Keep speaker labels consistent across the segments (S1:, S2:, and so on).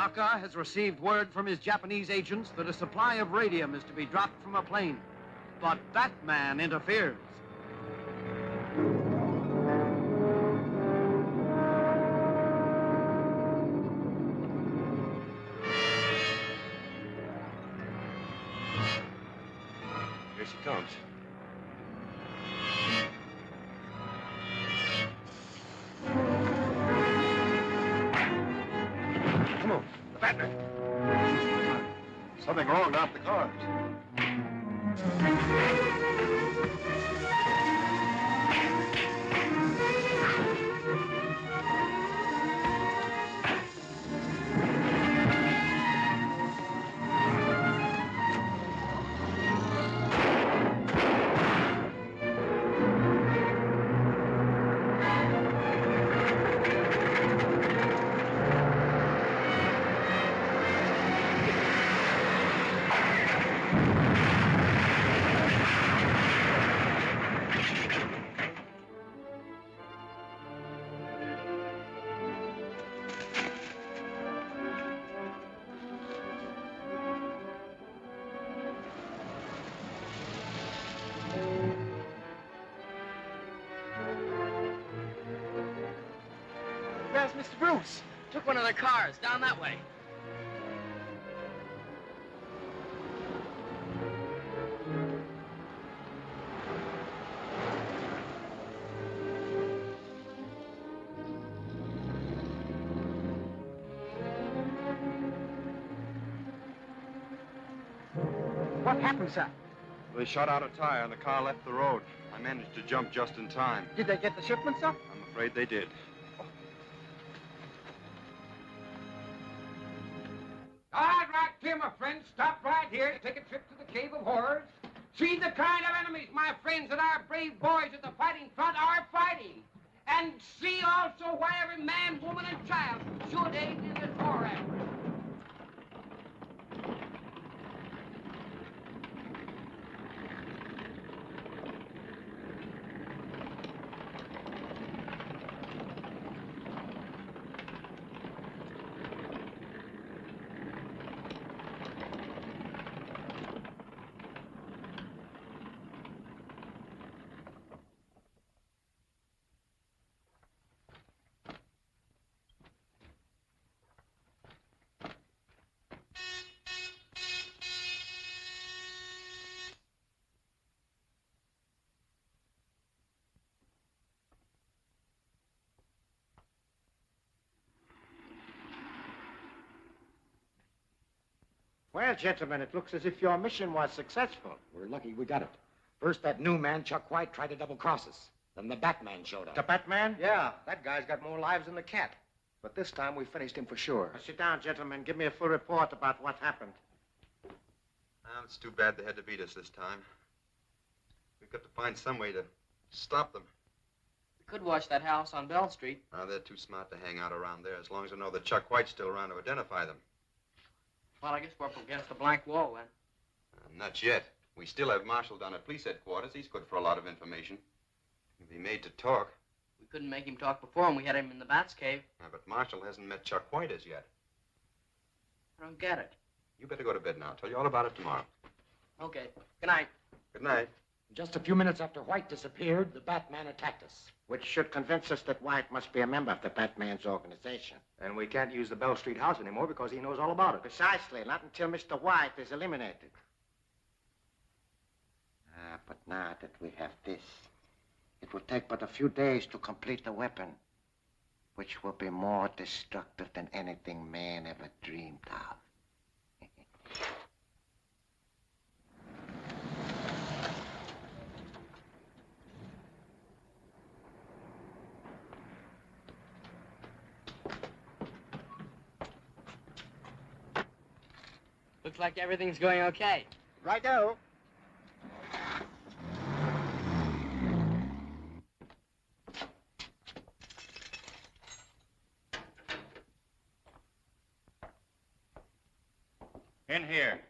S1: Daka has received word from his Japanese agents that a supply of radium is to be dropped from a plane. But Batman interferes.
S2: Here she comes. Come on, the Batman.
S3: Something wrong down at the cars.
S4: Where's Mr. Bruce?
S5: Took one of their cars down that way.
S4: What happened, sir?
S2: They shot out a tire and the car left the road. I managed to jump just in time.
S4: Did they get the shipment, sir?
S2: I'm afraid they did.
S6: All right, here, my friends. Stop right here to take a trip to the Cave of Horrors. See the kind of enemies, my friends, that our brave boys at the fighting front are fighting. And see also why every man, woman, and child should aid in this war effort.
S4: Well, gentlemen, it looks as if your mission was successful.
S7: We're lucky we got it. First, that new man, Chuck White, tried to double-cross us. Then the Batman showed up.
S4: The Batman?
S3: Yeah, that guy's got more lives than the cat. But this time we finished him for sure.
S4: Now, sit down, gentlemen. Give me a full report about what happened.
S2: Well, it's too bad they had to beat us this time. We've got to find some way to stop them.
S5: We could watch that house on Bell Street.
S2: Now, they're too smart to hang out around there as long as they know that Chuck White's still around to identify them.
S5: Well, I guess we're up against a blank wall then.
S2: Not yet. We still have Marshall down at police headquarters. He's good for a lot of information. He'll be made to talk.
S5: We couldn't make him talk before when we had him in the Bat's cave.
S2: Yeah, but Marshall hasn't met Chuck White as yet.
S5: I don't get it.
S2: You better go to bed now. I'll tell you all about it tomorrow.
S5: Okay. Good night.
S2: Good night.
S7: Just a few minutes after White disappeared, the Batman attacked us.
S4: Which should convince us that White must be a member of the Batman's organization.
S3: And we can't use the Bell Street house anymore because he knows all about it.
S4: Precisely, not until Mr. White is eliminated. But now that we have this, it will take but a few days to complete the weapon, which will be more destructive than anything man ever dreamed of.
S5: Looks like everything's going okay.
S4: Righto.
S3: In here.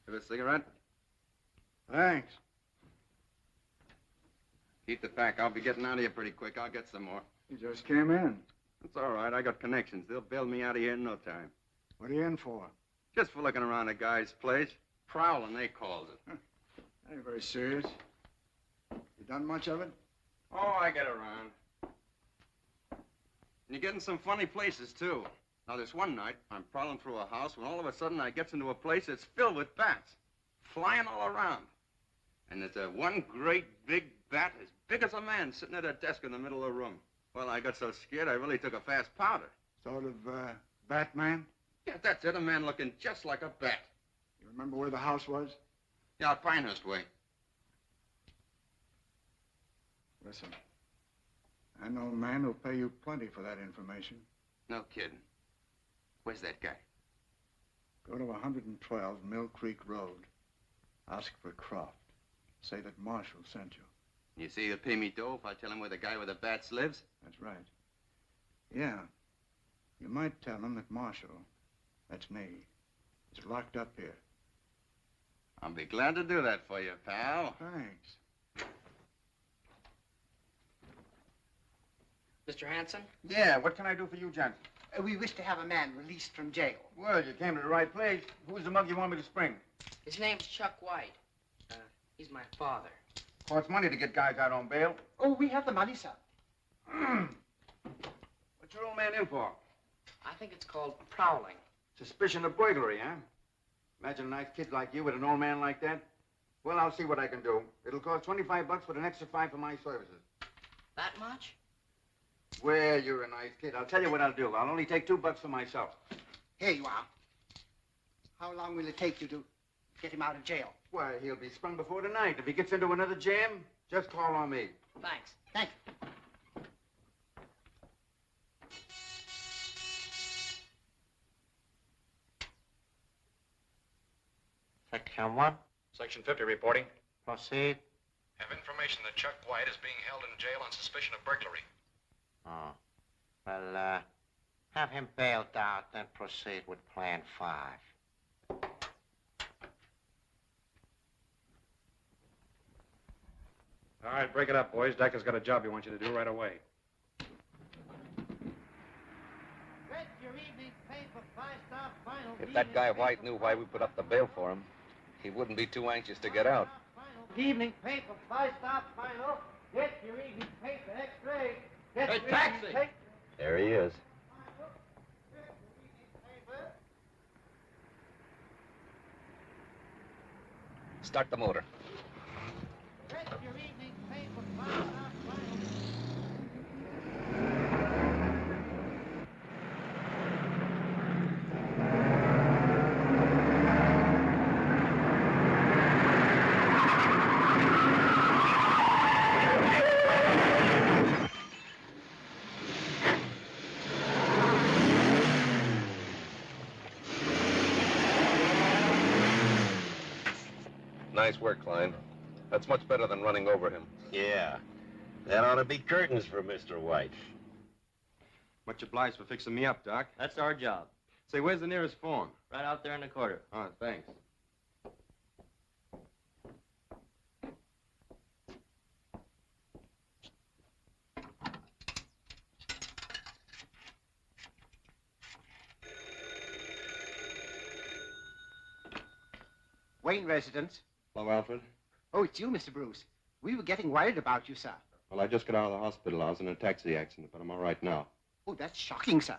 S2: Have a cigarette?
S8: Thanks.
S2: Keep the pack. I'll be getting out of here pretty quick. I'll get some more.
S8: You just came in.
S2: That's all right. I got connections. They'll bail me out of here in no time.
S8: What are you in for?
S2: Just for looking around a guy's place. Prowling, they calls it.
S8: That ain't very serious. You done much of it?
S2: Oh, I get around. And you're getting some funny places, too. Now, this one night, I'm prowling through a house when all of a sudden I gets into a place that's filled with bats, flying all around. And there's a one great big bat as big as a man sitting at a desk in the middle of the room. Well, I got so scared I really took a fast powder.
S8: Sort of, Batman?
S2: Yeah, that's it, a man looking just like a bat.
S8: You remember where the house was?
S2: Yeah, out Pinehurst way.
S8: Listen, I know a man who'll pay you plenty for that information.
S2: No kidding. Where's that guy?
S8: Go to 112 Mill Creek Road. Ask for Croft. Say that Marshall sent you.
S2: You say he'll pay me dough if I tell him where the guy with the bats lives?
S8: That's right. Yeah. You might tell him that Marshall, that's me, is locked up here.
S2: I'll be glad to do that for you, pal.
S8: Thanks.
S5: Mr. Hanson?
S9: Yeah, what can I do for you, Johnson?
S10: We wish to have a man released from jail.
S9: Well, you came to the right place. Who's the mug you want me to spring?
S5: His name's Chuck White. He's my father.
S9: Costs money to get guys out on bail.
S10: Oh, we have the money, sir.
S9: What's your old man in for?
S5: I think it's called prowling.
S9: Suspicion of burglary, huh? Imagine a nice kid like you with an old man like that. Well, I'll see what I can do. It'll cost $25 with an extra 5 for my services.
S5: That much?
S9: Well, you're a nice kid. I'll tell you what I'll do. I'll only take $2 for myself.
S10: Here you are. How long will it take you to get him out of jail?
S9: Why, he'll be sprung before tonight. If he gets into another jam, just call on me.
S5: Thanks.
S10: Thank you.
S4: Section 1.
S7: Section 50 reporting.
S4: Proceed.
S7: Have information that Chuck White is being held in jail on suspicion of burglary.
S4: Oh. Well, have him bailed out, then proceed with Plan 5.
S7: All right, break it up, boys. Daka's got a job he wants you to do right away.
S11: If that guy White knew why we put up the bail for him, he wouldn't be too anxious to get out.
S10: Evening paper, 5-star final. Get your evening paper, X-ray.
S1: Hey, taxi!
S11: There he is. Start the motor.
S10: Get your evening paper, 5-star final.
S11: Nice work, Klein. That's much better than running over him.
S12: Yeah. That ought to be curtains for Mr. White.
S2: Much obliged for fixing me up, Doc.
S5: That's our job.
S2: Say, where's the nearest phone?
S5: Right out there in the corner.
S2: Oh, thanks.
S10: Wayne residence.
S2: Hello, Alfred.
S10: Oh, it's you, Mr. Bruce. We were getting worried about you, sir.
S2: Well, I just got out of the hospital. I was in a taxi accident, but I'm all right now.
S10: Oh, that's shocking, sir.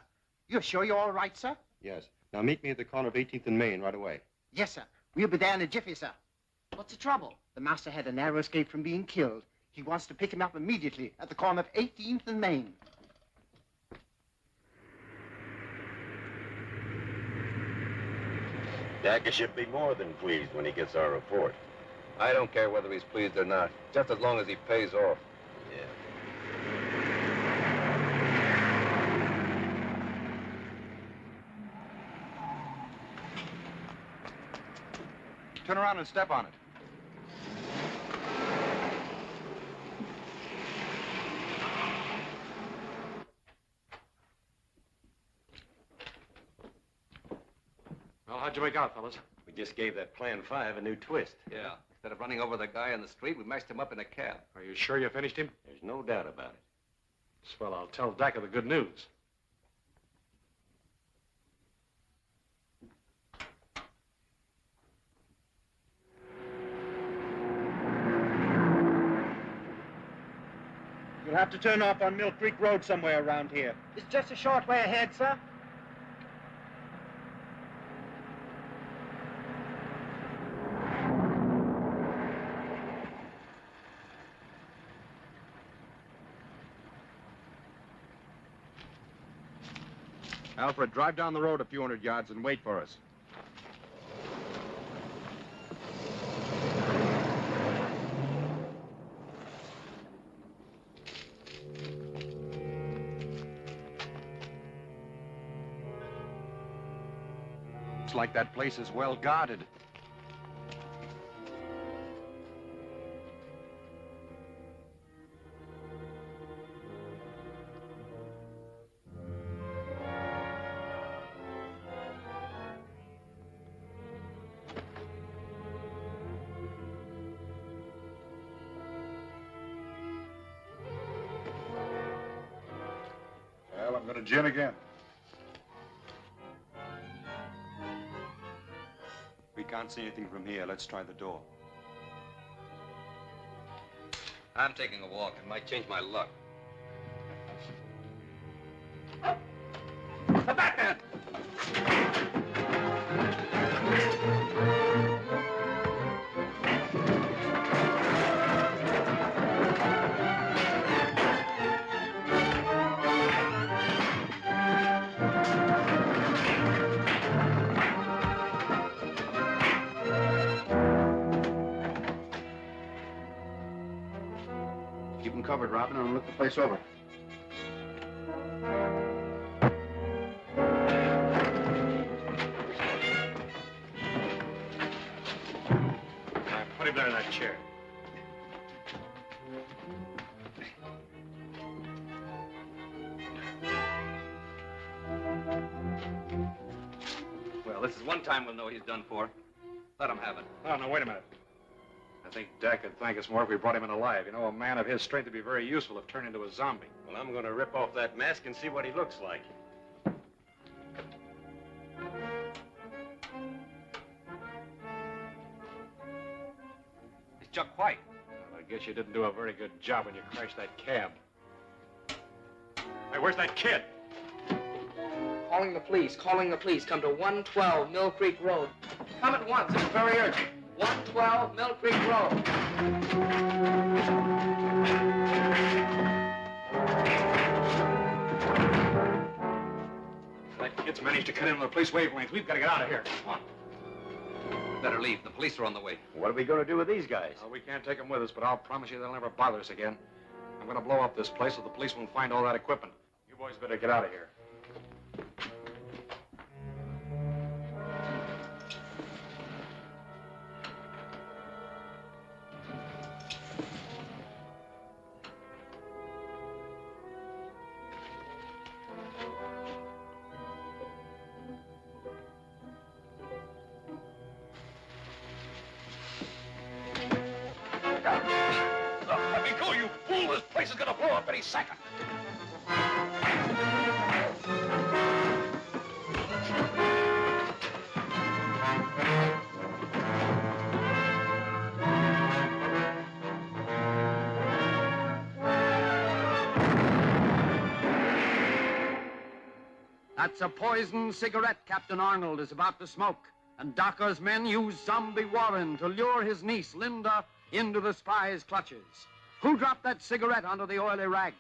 S10: You're sure you're all right, sir?
S2: Yes. Now, meet me at the corner of 18th and Main right away.
S10: Yes, sir. We'll be there in a jiffy, sir. What's the trouble? The master had a narrow escape from being killed. He wants to pick him up immediately at the corner of 18th and Main.
S12: Daka should be more than pleased when he gets our report.
S11: I don't care whether he's pleased or not, just as long as he pays off.
S12: Yeah.
S9: Turn around and step on it.
S7: Well, how'd you make out, fellas?
S12: We just gave that Plan 5 a new twist.
S11: Yeah. Instead of running over the guy in the street, we mashed him up in a cab.
S13: Are you sure you finished him?
S12: There's no doubt about it.
S13: Swell, I'll tell Daka the good news.
S10: You'll have to turn off on Mill Creek Road somewhere around here. It's just a short way ahead, sir.
S2: Alfred, drive down the road a few hundred yards and wait for us. Looks like that place is well guarded.
S8: Well, I'm going to gin again.
S2: We can't see anything from here. Let's try the door.
S11: I'm taking a walk. It might change my luck.
S2: The Batman!
S9: Keep them covered, Robin, and look the place over.
S13: Put him there in that chair.
S11: Well, this is one time we'll know what he's done for. Let him have it.
S13: Oh, no, wait a minute. I think Dak could thank us more if we brought him in alive. You know, a man of his strength would be very useful if turned into a zombie.
S12: Well, I'm going to rip off that mask and see what he looks like.
S11: It's Chuck White.
S13: Well, I guess you didn't do a very good job when you crashed that cab. Hey, where's that kid?
S5: Calling the police, calling the police. Come to 112 Mill Creek Road. Come at once, it's very urgent. 112 Mill Creek Road.
S13: That kid's managed to cut into the police wavelength. We've got to get out of here. Come on.
S11: Better leave. The police are on the way.
S12: What are we going to do with these guys?
S13: Well, we can't take them with us, but I'll promise you they'll never bother us again. I'm going to blow up this place so the police won't find all that equipment. You boys better get out of here.
S11: Let me go, you fool! This place is gonna blow up any second.
S1: That's a poisoned cigarette Captain Arnold is about to smoke. And Daka's men use Zombie Warren to lure his niece, Linda, into the spy's clutches. Who dropped that cigarette onto the oily rags?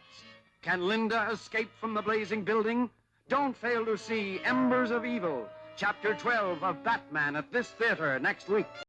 S1: Can Linda escape from the blazing building? Don't fail to see Embers of Evil, Chapter 12 of Batman at this theater next week.